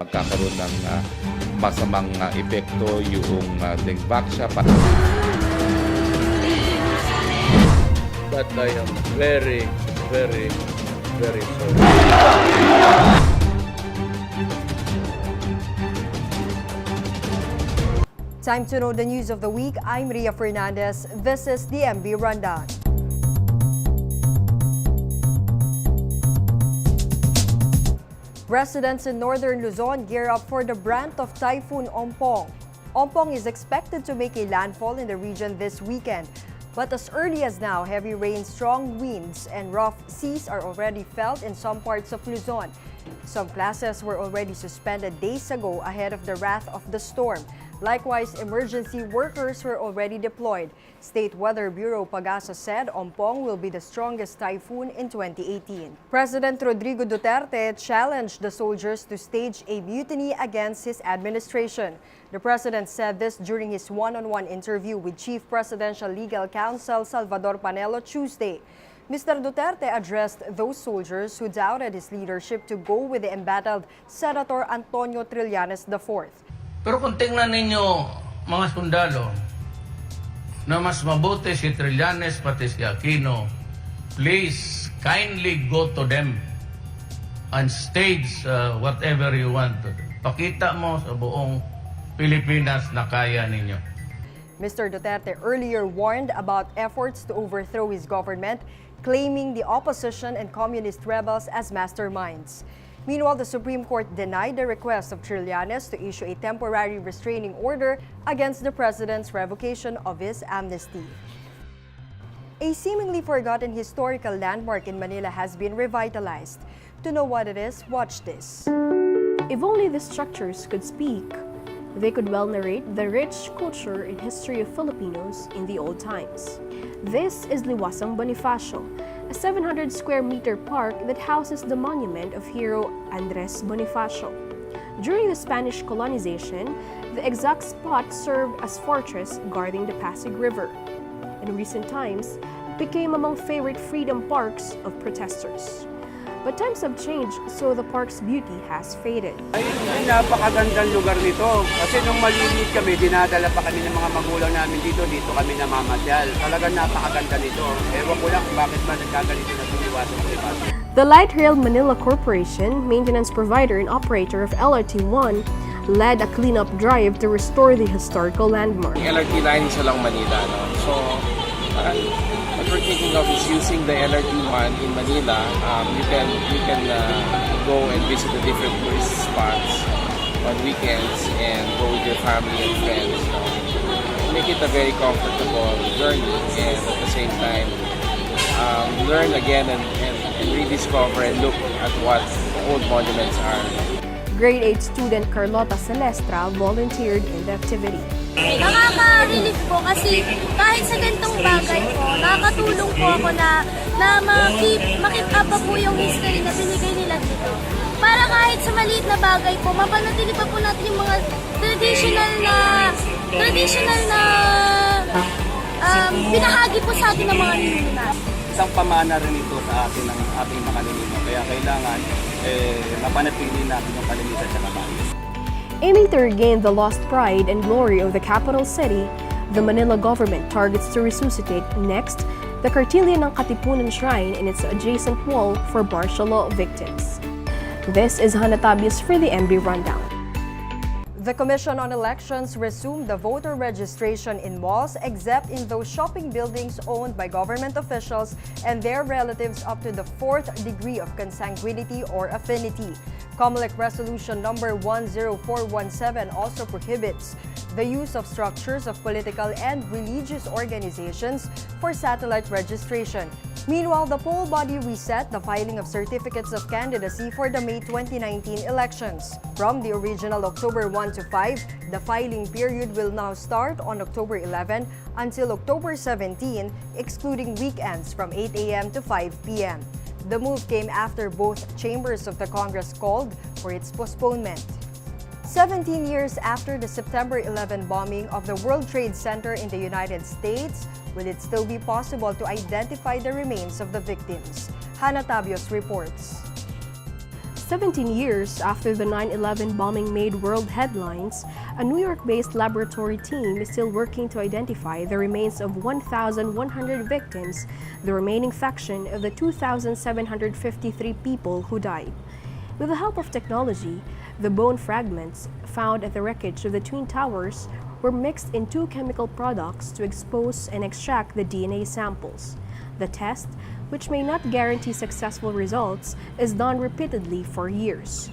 magkakaroon ng masamang epekto yung Dengvaxia. But I am very, very, very sorry. Time to know the news of the week. I'm Ria Fernandez. This is the MB Rundown. Residents in northern Luzon gear up for the brunt of Typhoon Ompong. Ompong is expected to make a landfall in the region this weekend. But as early as now, heavy rain, strong winds, and rough seas are already felt in some parts of Luzon. Some classes were already suspended days ago ahead of the wrath of the storm. Likewise, emergency workers were already deployed. State Weather Bureau Pagasa said Ompong will be the strongest typhoon in 2018. President Rodrigo Duterte challenged the soldiers to stage a mutiny against his administration. The president said this during his one-on-one interview with Chief Presidential Legal Counsel Salvador Panelo Tuesday. Mr. Duterte addressed those soldiers who doubted his leadership to go with the embattled Senator Antonio Trillanes IV. Pero kung tingnan ninyo, mga sundalo, na mas mabuti si Trillanes pati si Aquino, please kindly go to them and stage whatever you want to do. Pakita mo sa buong Pilipinas na kaya ninyo. Mr. Duterte earlier warned about efforts to overthrow his government, claiming the opposition and communist rebels as masterminds. Meanwhile, the Supreme Court denied the request of Trillanes to issue a temporary restraining order against the president's revocation of his amnesty. A seemingly forgotten historical landmark in Manila has been revitalized. To know what it is, watch this. If only the structures could speak, they could well narrate the rich culture and history of Filipinos in the old times. This is Liwasang Bonifacio, a 700 square meter park that houses the monument of hero Andres Bonifacio. During the Spanish colonization, the exact spot served as fortress guarding the Pasig River. In recent times, it became among favorite freedom parks of protesters. But times have changed, so the park's beauty has faded. Ay, napakagandang lugar nito. Kasi nung maliliit kami, dinadala pa kami ng mga magulang namin dito kami namamasyal. Talagang napakaganda nito. Ewan ko lang kung bakit man nagkaganito na Liwasang Bonifacio. The Light Rail Manila Corporation, maintenance provider and operator of LRT-1, led a cleanup drive to restore the historical landmark. LRT line sa lang Manila, no? So, what we're thinking of is using the LRT1 in Manila. You can go and visit the different tourist spots on weekends and go with your family and friends. Make it a very comfortable journey, and at the same time learn again and rediscover and look at what old monuments are. Grade 8 student Carlota Celestra volunteered in the activity. Nakaka-relief po kasi kahit sa ganitong bagay po, nakakatulong po ako na makip up pa po yung history na binigay nila dito. Para kahit sa maliit na bagay po, mapanatili pa po natin yung mga traditional na binahagi po sa atin ng mga ninuna. Isang pamana rin ito sa atin ng ating mga ninino. Kaya kailangan mapanatili natin yung kalinisan sa kabayan. Aiming to regain the lost pride and glory of the capital city, the Manila government targets to resuscitate next the Cartilla ng Katipunan Shrine and its adjacent wall for martial law victims. This is Hannah Tabias for the MB Rundown. The Commission on Elections resumed the voter registration in malls except in those shopping buildings owned by government officials and their relatives up to the 4th degree of consanguinity or affinity. COMELEC Resolution number 10417 also prohibits the use of structures of political and religious organizations for satellite registration. Meanwhile, the poll body reset the filing of certificates of candidacy for the May 2019 elections. From the original October 1 to 5, the filing period will now start on October 11 until October 17, excluding weekends from 8 a.m. to 5 p.m. The move came after both chambers of the Congress called for its postponement. 17 years after the September 11 bombing of the World Trade Center in the United States, will it still be possible to identify the remains of the victims? Hannah Tabios reports. 17 years after the 9/11 bombing made world headlines, a New York-based laboratory team is still working to identify the remains of 1,100 victims, the remaining fraction of the 2,753 people who died. With the help of technology, the bone fragments found at the wreckage of the Twin Towers were mixed in two chemical products to expose and extract the DNA samples. The test, which may not guarantee successful results, is done repeatedly for years.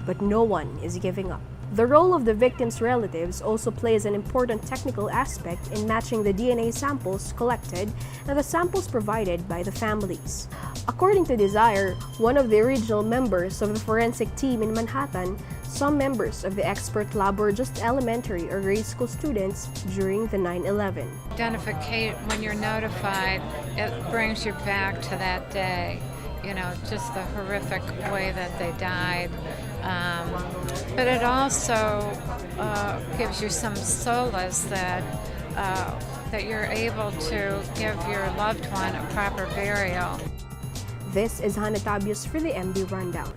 But no one is giving up. The role of the victims' relatives also plays an important technical aspect in matching the DNA samples collected and the samples provided by the families. According to Desire, one of the original members of the forensic team in Manhattan, some members of the expert lab were just elementary or grade school students during the 9/11. Identificate when you're notified, it brings you back to that day, just the horrific way that they died. But it also gives you some solace that you're able to give your loved one a proper burial. This is Hannah Tabius for the MB Rundown.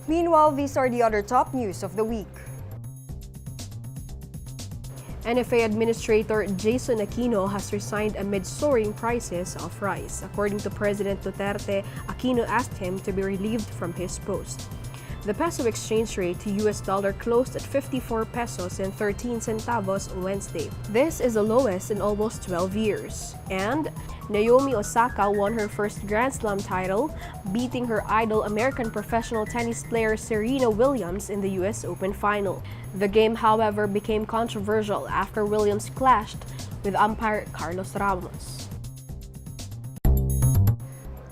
Meanwhile, these are the other top news of the week. NFA Administrator Jason Aquino has resigned amid soaring prices of rice. According to President Duterte, Aquino asked him to be relieved from his post. The peso exchange rate to US dollar closed at 54 pesos and 13 centavos Wednesday. This is the lowest in almost 12 years. And Naomi Osaka won her first Grand Slam title, beating her idol American professional tennis player Serena Williams in the US Open final. The game, however, became controversial after Williams clashed with umpire Carlos Ramos.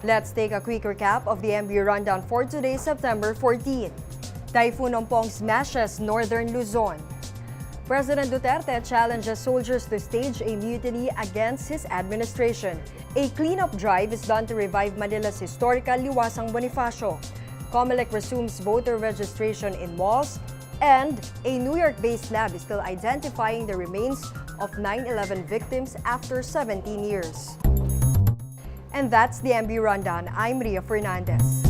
Let's take a quick recap of the MB Rundown for today, September 14. Typhoon Ompong smashes northern Luzon. President Duterte challenges soldiers to stage a mutiny against his administration. A cleanup drive is done to revive Manila's historical Liwasang Bonifacio. COMELEC resumes voter registration in malls, and a New York-based lab is still identifying the remains of 9/11 victims after 17 years. And that's the MB Rundown. I'm Ria Fernandez.